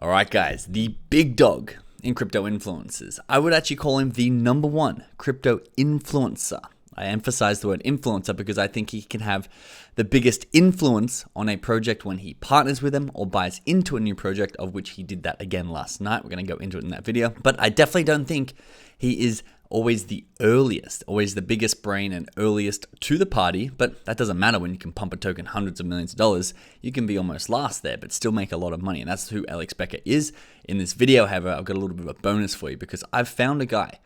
All right, guys, the big dog in crypto influencers. I would actually call him the number one crypto influencer. I emphasize the word influencer because I think he can have the biggest influence on a project when he partners with them or buys into a new project, of which he did that again last night. We're going to go into it in that video. But I definitely don't think he is always the earliest, always the biggest brain and earliest to the party. But that doesn't matter when you can pump a token hundreds of millions of dollars. You can be almost last there, but still make a lot of money. And that's who Alex Becker is. In this video, however, I've got a little bit of a bonus for you because I've found a guy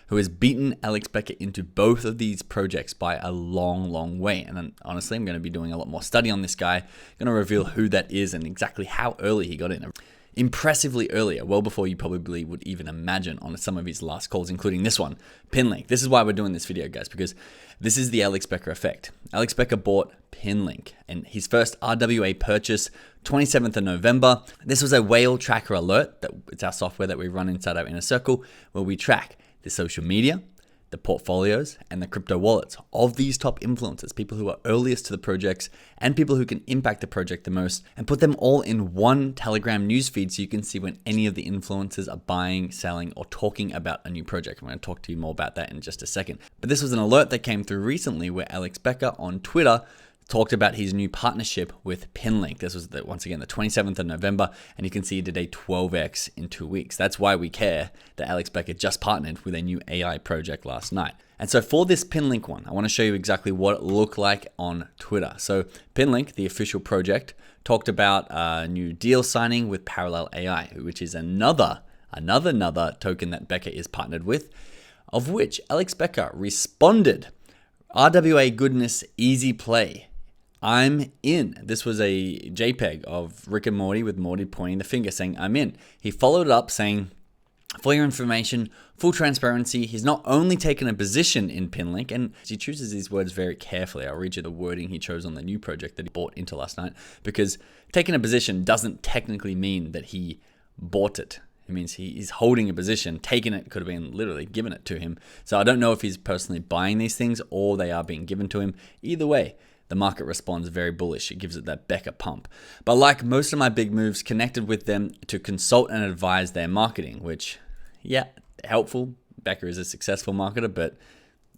who has beaten Alex Becker into both of these projects by a long, long way. And then, honestly, I'm going to be doing a lot more study on this guy. I'm going to reveal who that is and exactly how early he got in. Impressively earlier, well before you probably would even imagine on some of his last calls, including this one, Pin Link. This is why we're doing this video, guys, because this is the Alex Becker effect. Alex Becker bought Pin Link and his first RWA purchase, 27th of November. This was a whale tracker alert. It's our software that we run inside our inner circle where we track the social media, the portfolios, and the crypto wallets of these top influencers, people who are earliest to the projects and people who can impact the project the most, and put them all in one Telegram newsfeed so you can see when any of the influencers are buying, selling, or talking about a new project. I'm going to talk to you more about that in just a second. But this was an alert that came through recently where Alex Becker on Twitter talked about his new partnership with Pin Link. This was, once again, the 27th of November, and you can see he did a 12x in 2 weeks. That's why we care that Alex Becker just partnered with a new AI project last night. And so for this Pin Link one, I want to show you exactly what it looked like on Twitter. So Pin Link, the official project, talked about a new deal signing with Parallel AI, which is another token that Becker is partnered with, of which Alex Becker responded, RWA goodness, easy play. I'm in. This was a JPEG of Rick and Morty with Morty pointing the finger saying, I'm in. He followed it up saying, for your information, full transparency, he's not only taken a position in Pin Link, and he chooses these words very carefully. I'll read you the wording he chose on the new project that he bought into last night, because taking a position doesn't technically mean that he bought it. It means he's holding a position. Taking it could have been literally given it to him. So I don't know if he's personally buying these things or they are being given to him. Either way, the market responds very bullish. It gives it that Becker pump. But like most of my big moves, connected with them to consult and advise their marketing, which, yeah, helpful. Becker is a successful marketer, but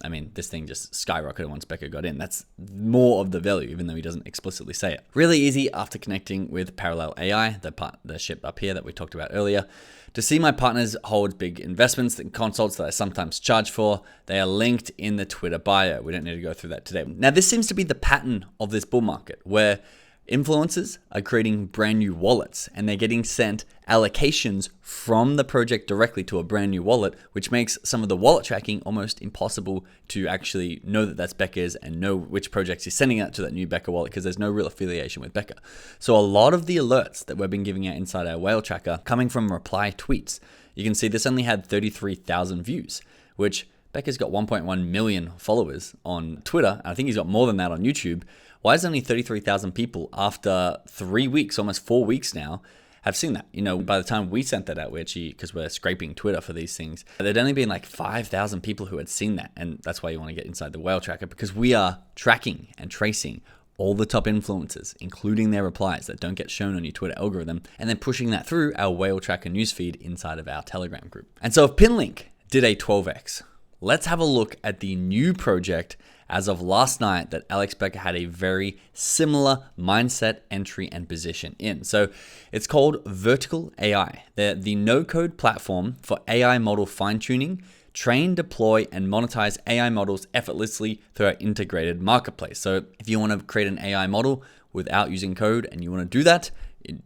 I mean, this thing just skyrocketed once Becker got in. That's more of the value, even though he doesn't explicitly say it. Really easy after connecting with Parallel AI, the ship up here that we talked about earlier. To see my partners hold big investments and consults that I sometimes charge for, they are linked in the Twitter bio. We don't need to go through that today. Now, this seems to be the pattern of this bull market, where influencers are creating brand new wallets and they're getting sent allocations from the project directly to a brand new wallet, which makes some of the wallet tracking almost impossible to actually know that that's Becker's and know which projects he's sending out to that new Becker wallet because there's no real affiliation with Becker. So a lot of the alerts that we've been giving out inside our whale tracker coming from reply tweets. You can see this only had 33,000 views, which Becker's got 1.1 million followers on Twitter. And I think he's got more than that on YouTube. Why is only 33,000 people after 3 weeks, almost 4 weeks now, have seen that? You know, by the time we sent that out, we actually, because we're scraping Twitter for these things, there'd only been like 5,000 people who had seen that. And that's why you want to get inside the whale tracker, because we are tracking and tracing all the top influencers, including their replies that don't get shown on your Twitter algorithm, and then pushing that through our whale tracker newsfeed inside of our Telegram group. And so if Pin Link did a 12x, let's have a look at the new project as of last night that Alex Becker had a very similar mindset, entry, and position in. So it's called Vertical AI. They're the no-code platform for AI model fine-tuning, train, deploy, and monetize AI models effortlessly through our integrated marketplace. So if you want to create an AI model without using code and you want to do that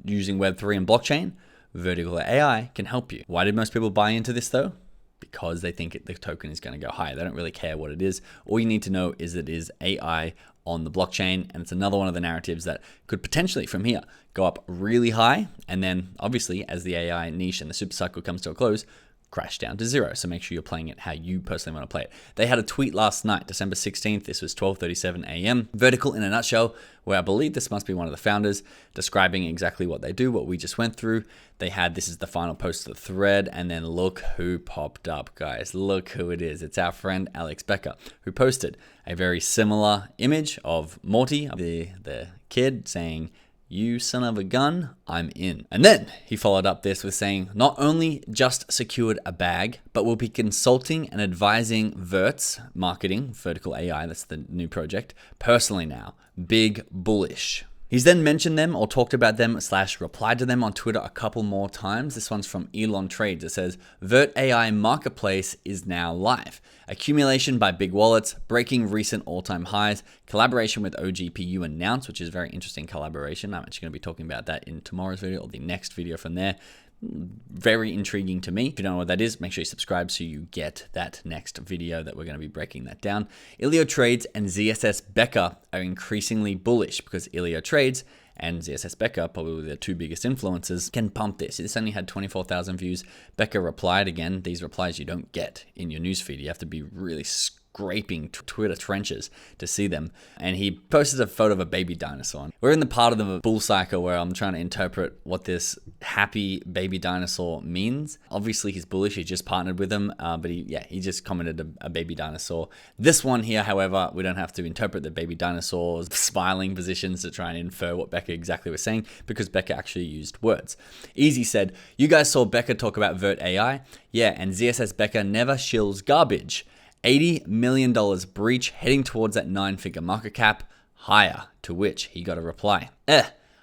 using Web3 and blockchain, Vertical AI can help you. Why did most people buy into this though? Because they think the token is going to go higher. They don't really care what it is. All you need to know is it is AI on the blockchain, and it's another one of the narratives that could potentially from here go up really high, and then obviously as the AI niche and the super cycle comes to a close, crash down to zero. So make sure you're playing it how you personally want to play it. They had a tweet last night, December 16th. This was 12:37 a.m. Vertical in a nutshell, where I believe this must be one of the founders describing exactly what they do, what we just went through. They had, this is the final post of the thread, and then look who popped up, guys. Look who it is. It's our friend Alex Becker, who posted a very similar image of Morty, the kid, saying, you son of a gun, I'm in. And then he followed up this with saying, not only just secured a bag, but will be consulting and advising Vert's marketing, Vertical AI, that's the new project, personally now. Big bullish. He's then mentioned them or talked about them / replied to them on Twitter a couple more times. This one's from Elon Trades. It says, Vert AI Marketplace is now live. Accumulation by big wallets, breaking recent all-time highs, collaboration with OGPU announced, which is a very interesting collaboration. I'm actually going to be talking about that in tomorrow's video or the next video from there. Very intriguing to me. If you don't know what that is, make sure you subscribe so you get that next video that we're going to be breaking that down. Ilio Trades and ZSS Becker are increasingly bullish because Ilio Trades and ZSS Becker, probably the two biggest influencers, can pump this. This only had 24,000 views. Becker replied again. These replies you don't get in your newsfeed. You have to be really scraping Twitter trenches to see them. And he posted a photo of a baby dinosaur. We're in the part of the bull cycle where I'm trying to interpret what this happy baby dinosaur means. Obviously he's bullish, he just partnered with them, but he just commented a baby dinosaur. This one here, however, we don't have to interpret the baby dinosaur's smiling positions to try and infer what Becker exactly was saying, because Becker actually used words. Easy said, you guys saw Becker talk about Vert AI? Yeah, and ZSS Becker never shills garbage. $80 million breach, heading towards that 9-figure market cap, higher, to which he got a reply.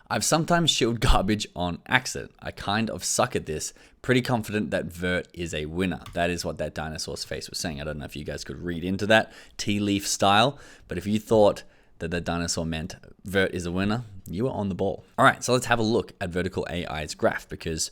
I've sometimes shilled garbage on accident. I kind of suck at this. Pretty confident that Vert is a winner. That is what that dinosaur's face was saying. I don't know if you guys could read into that tea leaf style, but if you thought that the dinosaur meant Vert is a winner, you were on the ball. All right, so let's have a look at Vertical AI's graph, because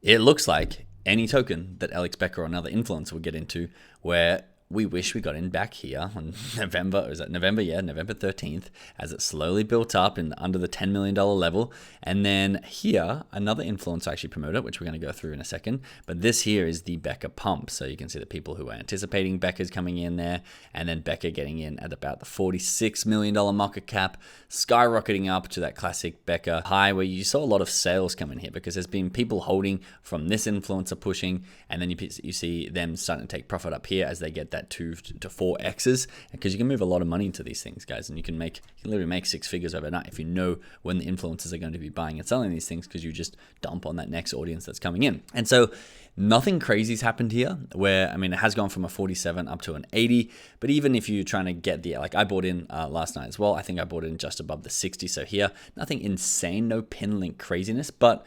it looks like any token that Alex Becker or another influencer would get into where we wish we got in back here on November 13th, as it slowly built up and under the $10 million level. And then here, another influencer actually promoted it, which we're going to go through in a second. But this here is the Becker pump. So you can see the people who are anticipating Becker's coming in there, and then Becker getting in at about the $46 million market cap, skyrocketing up to that classic Becker high, where you saw a lot of sales come in here because there's been people holding from this influencer pushing, and then you see them starting to take profit up here as they get that 2 to 4x's, because you can move a lot of money into these things, guys, and you can literally make 6 figures overnight if you know when the influencers are going to be buying and selling these things, because you just dump on that next audience that's coming in. And so nothing crazy's happened here, where, I mean, it has gone from a 47 up to an 80, but even if you're trying to get the, like I bought in last night as well, I think I bought in just above the 60. So here, nothing insane, no pin link craziness, but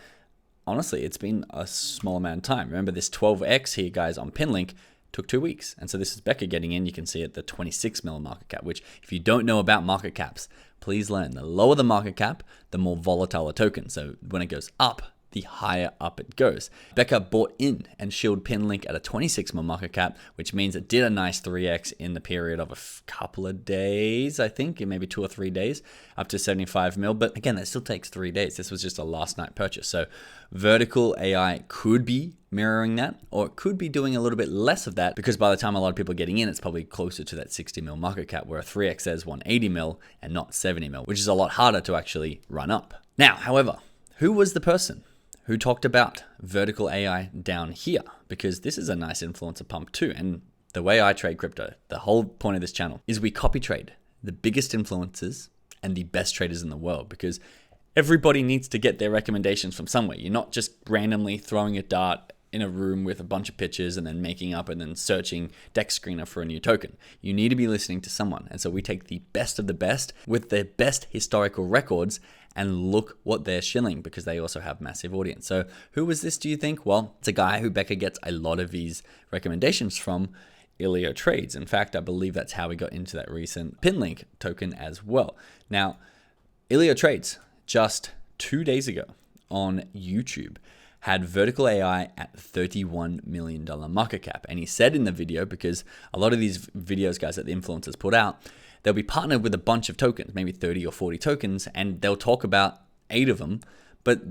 honestly, it's been a small amount of time. Remember, this 12x here, guys, on pin link took 2 weeks. And so this is Becker getting in. You can see at the 26 mil market cap, which if you don't know about market caps, please learn. The lower the market cap, the more volatile a token. So when it goes up, the higher up it goes. Becker bought in and shilled Pin Link at a 26 mil market cap, which means it did a nice 3x in the period of a couple of days, I think, maybe 2 or 3 days, up to 75 mil. But again, that still takes 3 days. This was just a last night purchase. So Vertical AI could be mirroring that, or it could be doing a little bit less of that, because by the time a lot of people are getting in, it's probably closer to that 60 mil market cap, where a 3x says 180 mil and not 70 mil, which is a lot harder to actually run up. Now, however, who was the person who talked about Vertical AI down here? Because this is a nice influencer pump too. And the way I trade crypto, the whole point of this channel is we copy trade the biggest influencers and the best traders in the world, because everybody needs to get their recommendations from somewhere. You're not just randomly throwing a dart in a room with a bunch of pictures and then making up and then searching Deck Screener for a new token. You need to be listening to someone. And so we take the best of the best with their best historical records and look what they're shilling, because they also have massive audience. So who was this, do you think? Well, it's a guy who Becker gets a lot of his recommendations from, Ilio Trades. In fact, I believe that's how we got into that recent Pin Link token as well. Now, Ilio Trades, just 2 days ago on YouTube, had Vertical AI at $31 million market cap. And he said in the video, because a lot of these videos, guys, that the influencers put out, they'll be partnered with a bunch of tokens, maybe 30 or 40 tokens, and they'll talk about 8 of them, but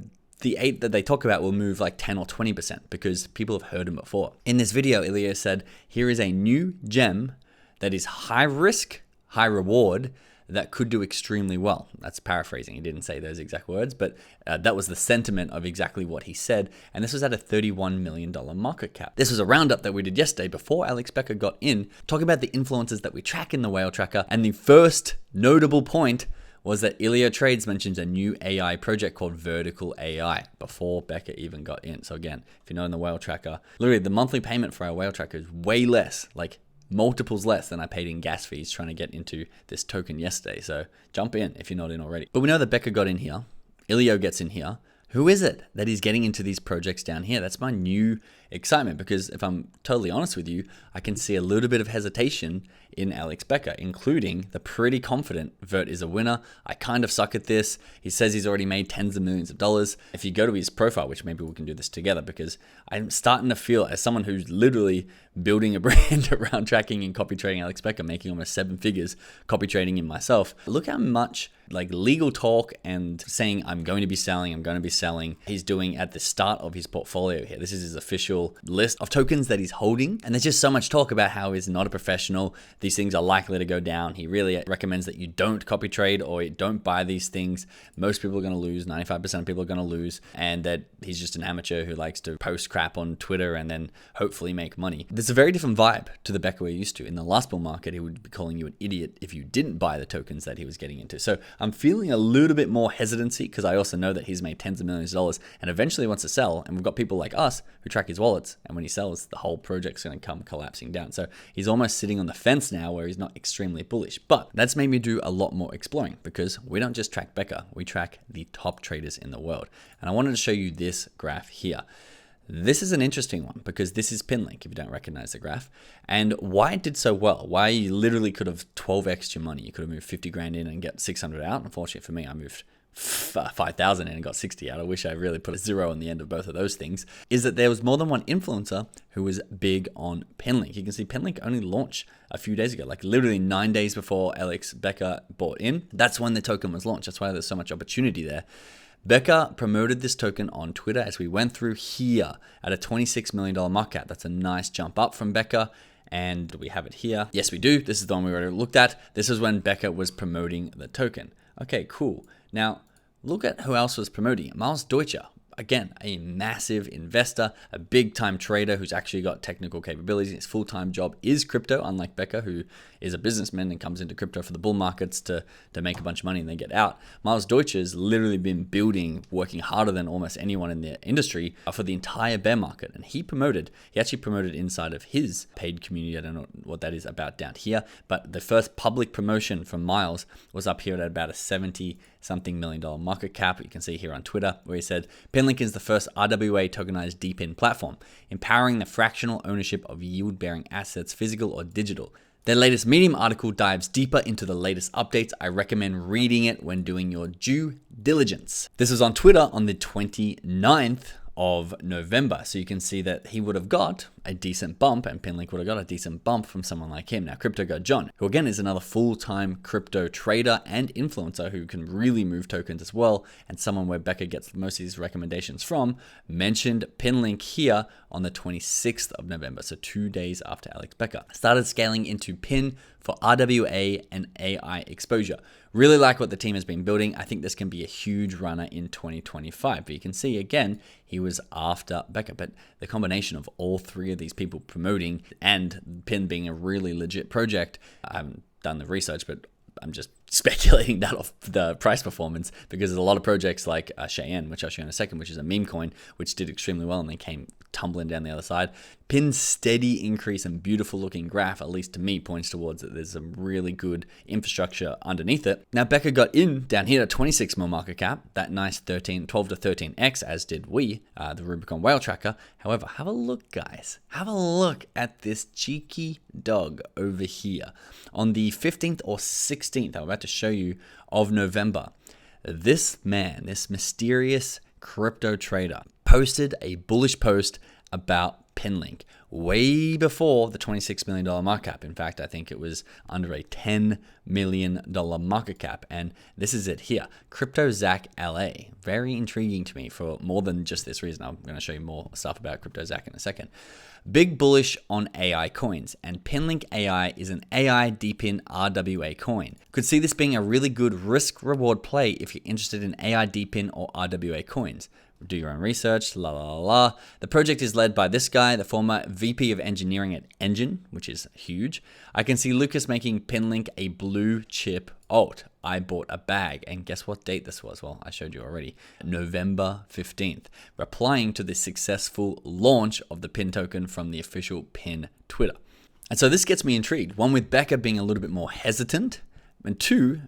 the 8 that they talk about will move like 10 or 20% because people have heard them before. In this video, Ilio said, here is a new gem that is high risk, high reward, that could do extremely well. That's paraphrasing. He didn't say those exact words, but that was the sentiment of exactly what he said. And this was at a $31 million market cap. This was a roundup that we did yesterday before Alex Becker got in, talking about the influencers that we track in the Whale Tracker. And the first notable point was that Ilya Trades mentions a new AI project called Vertical AI before Becker even got in. So again, if you're not in the whale tracker, literally the monthly payment for our whale tracker is way less, like multiples less than I paid in gas fees trying to get into this token yesterday. So jump in if you're not in already. But we know that Becker got in here. Ilya gets in here. Who is it that is getting into these projects down here? That's my new excitement, because if I'm totally honest with you, I can see a little bit of hesitation in Alex Becker, including the pretty confident Vert is a winner. I kind of suck at this. He says he's already made tens of millions of dollars. If you go to his profile, which maybe we can do this together, because I'm starting to feel, as someone who's literally building a brand around tracking and copy trading Alex Becker, making almost 7 figures copy trading in myself, look how much like legal talk and saying I'm going to be selling he's doing at the start of his portfolio here. This is his official list of tokens that he's holding, and there's just so much talk about how he's not a professional. These things are likely to go down. He really recommends that you don't copy trade or don't buy these things. Most people are going to lose. 95% of people are going to lose, and that he's just an amateur who likes to post crap on Twitter and then hopefully make money. There's a very different vibe to the Becker we're used to. In the last bull market, he would be calling you an idiot if you didn't buy the tokens that he was getting into. So I'm feeling a little bit more hesitancy, because I also know that he's made tens of millions of dollars and eventually wants to sell. And we've got people like us who track his wallets, and when he sells, the whole project's going to come collapsing down. So he's almost sitting on the fence now where he's not extremely bullish. But that's made me do a lot more exploring, because we don't just track Becker, we track the top traders in the world. And I wanted to show you this graph here. This is an interesting one, because this is Pin Link, if you don't recognize the graph, and why it did so well, why you literally could have 12x'd your money. You could have moved 50 grand in and get 600 out. Unfortunately for me, I moved 5,000 in and got 60 out. I wish I really put a zero on the end of both of those things. Is that there was more than one influencer who was big on Pin Link. You can see Pin Link only launched a few days ago, like literally 9 days before Alex Becker bought in. That's when the token was launched. That's why there's so much opportunity there. Becker promoted this token on Twitter, as we went through here, at a $26 million market cap. That's a nice jump up from Becker. And do we have it here? Yes, we do. This is the one we already looked at. This is when Becker was promoting the token. Okay, cool. Now, look at who else was promoting it. Miles Deutscher. Again, a massive investor, a big time trader who's actually got technical capabilities. His full-time job is crypto, unlike Becker, who is a businessman and comes into crypto for the bull markets to make a bunch of money and then get out. Miles Deutscher's literally been building, working harder than almost anyone in the industry for the entire bear market. And he actually promoted inside of his paid community. I don't know what that is about down here, but the first public promotion from Miles was up here at about a $70-something million market cap. You can see here on Twitter, where he said, Pin Link is the first RWA tokenized DePIN platform, empowering the fractional ownership of yield-bearing assets, physical or digital. Their latest Medium article dives deeper into the latest updates. I recommend reading it when doing your due diligence. This was on Twitter on the 29th of November. So you can see that he would have got a decent bump, and Pin Link would have got a decent bump from someone like him. Now, Crypto Guy John, who again is another full-time crypto trader and influencer who can really move tokens as well, and someone where Becker gets most of his recommendations from, mentioned Pin Link here on the 26th of November, so 2 days after Alex Becker. Started scaling into Pin for RWA and AI exposure. Really like what the team has been building. I think this can be a huge runner in 2025. But you can see, again, he was after Becker. But the combination of all three of these people promoting and Pin being a really legit project, I haven't done the research, but I'm just speculating that off the price performance, because there's a lot of projects like Cheyenne, which I'll show you in a second, which is a meme coin, which did extremely well and then came tumbling down the other side. Pin's steady increase and beautiful looking graph, at least to me, points towards that there's some really good infrastructure underneath it. Now, Becker got in down here at 26 mil market cap, that nice 12 to 13x, as did we, the Rubicon Whale Tracker. However, have a look, guys. Have a look at this cheeky dog over here. On the 15th or 16th, I'm about to show you, of November, this man, this mysterious crypto trader, posted a bullish post about Pin Link way before the $26 million market cap. In fact, I think it was under a $10 million market cap. And this is it here. CryptoZachLa. Very intriguing to me for more than just this reason. I'm going to show you more stuff about CryptoZach in a second. Big bullish on AI coins, and Pin Link AI is an AI DePIN RWA coin. Could see this being a really good risk-reward play if you're interested in AI DePIN or RWA coins. Do your own research, la la la. The project is led by this guy, the former VP of engineering at Engine, which is huge. I can see Lucas making Pin Link a blue chip alt, I bought a bag. And guess what date this was? Well, I showed you already. November 15th, replying to the successful launch of the Pin token from the official Pin Twitter. And so this gets me intrigued. One, with Becker being a little bit more hesitant, and two,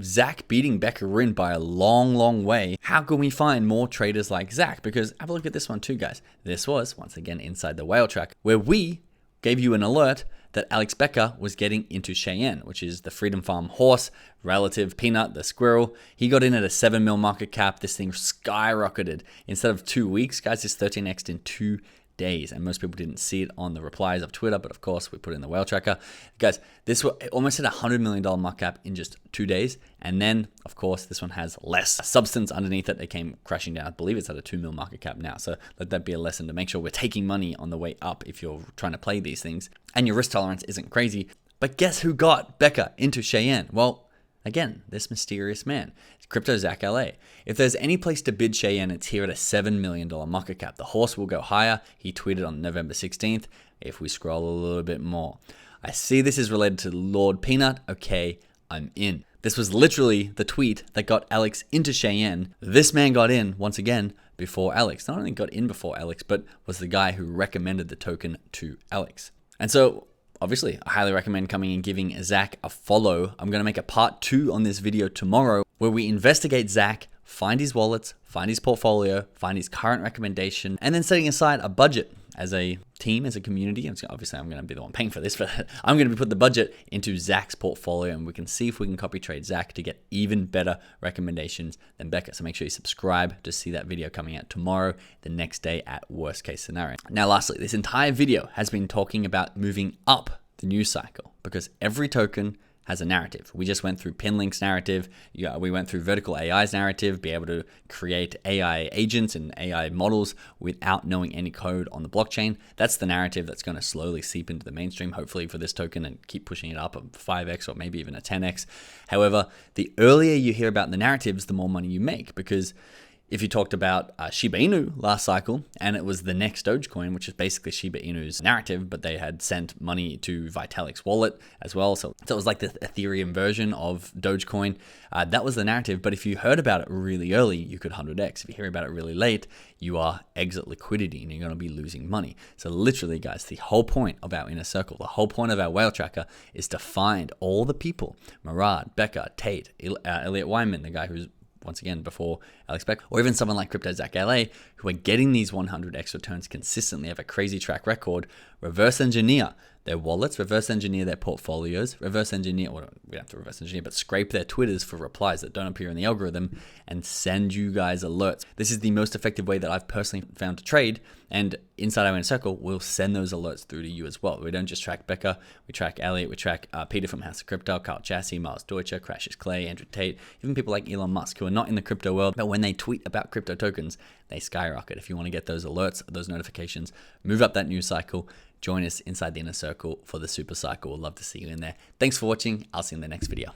Zach beating Becker in by a long, long way. How can we find more traders like Zach? Because have a look at this one too, guys. This was, once again, inside the whale track, where we gave you an alert that Alex Becker was getting into Cheyenne, which is the Freedom Farm horse, relative Peanut, the squirrel. He got in at a 7 mil market cap. This thing skyrocketed. Instead of 2 weeks, guys, it's 13x'd in 2 days, and most people didn't see it on the replies of Twitter, but of course we put it in the whale tracker. Guys, this was almost hit $100 million market cap in just 2 days, and then of course this one has less substance underneath it. It came crashing down. I believe it's at a 2 mil market cap now, so let that be a lesson to make sure we're taking money on the way up if you're trying to play these things and your risk tolerance isn't crazy. But guess who got Becker into Cheyenne? Well, again, this mysterious man, CryptoZachLa. If there's any place to bid Cheyenne, it's here at a $7 million market cap. The horse will go higher. He tweeted on November 16th. If we scroll a little bit more, I see this is related to Lord Peanut. Okay, I'm in. This was literally the tweet that got Alex into Cheyenne. This man got in, once again, before Alex. Not only got in before Alex, but was the guy who recommended the token to Alex. And so, obviously, I highly recommend coming and giving Zach a follow. I'm going to make a part 2 on this video tomorrow where we investigate Zach, find his wallets, find his portfolio, find his current recommendation, and then setting aside a budget as a team, as a community. And obviously, I'm going to be the one paying for this, but I'm going to put the budget into Zach's portfolio, and we can see if we can copy trade Zach to get even better recommendations than Becker. So make sure you subscribe to see that video coming out tomorrow, the next day at worst case scenario. Now, lastly, this entire video has been talking about moving up the news cycle because every token has a narrative. We just went through Pin Link's narrative. We went through Vertical AI's narrative, be able to create AI agents and AI models without knowing any code on the blockchain. That's the narrative that's going to slowly seep into the mainstream, hopefully for this token, and keep pushing it up a 5x or maybe even a 10x. However, the earlier you hear about the narratives, the more money you make, because if you talked about Shiba Inu last cycle, and it was the next Dogecoin, which is basically Shiba Inu's narrative, but they had sent money to Vitalik's wallet as well. So it was like the Ethereum version of Dogecoin. That was the narrative. But if you heard about it really early, you could 100x. If you hear about it really late, you are exit liquidity and you're going to be losing money. So literally, guys, the whole point of our inner circle, the whole point of our whale tracker is to find all the people, Murad, Becker, Tate, Elliot Wyman, the guy who's once again before Alex Becker, or even someone like CryptoZachLa, who are getting these 100x returns consistently, have a crazy track record, reverse engineer their wallets, reverse engineer their portfolios, reverse engineer, well, we don't have to reverse engineer, but scrape their Twitters for replies that don't appear in the algorithm and send you guys alerts. This is the most effective way that I've personally found to trade, and inside our inner circle, we'll send those alerts through to you as well. We don't just track Becker, we track Elliot, we track Peter from House of Crypto, Carl Chassis, Miles Deutscher, Crashes Clay, Andrew Tate, even people like Elon Musk who are not in the crypto world, but when they tweet about crypto tokens, they skyrocket. If you want to get those alerts, those notifications, move up that news cycle, join us inside the inner circle for the super cycle. We'd love to see you in there. Thanks for watching. I'll see you in the next video.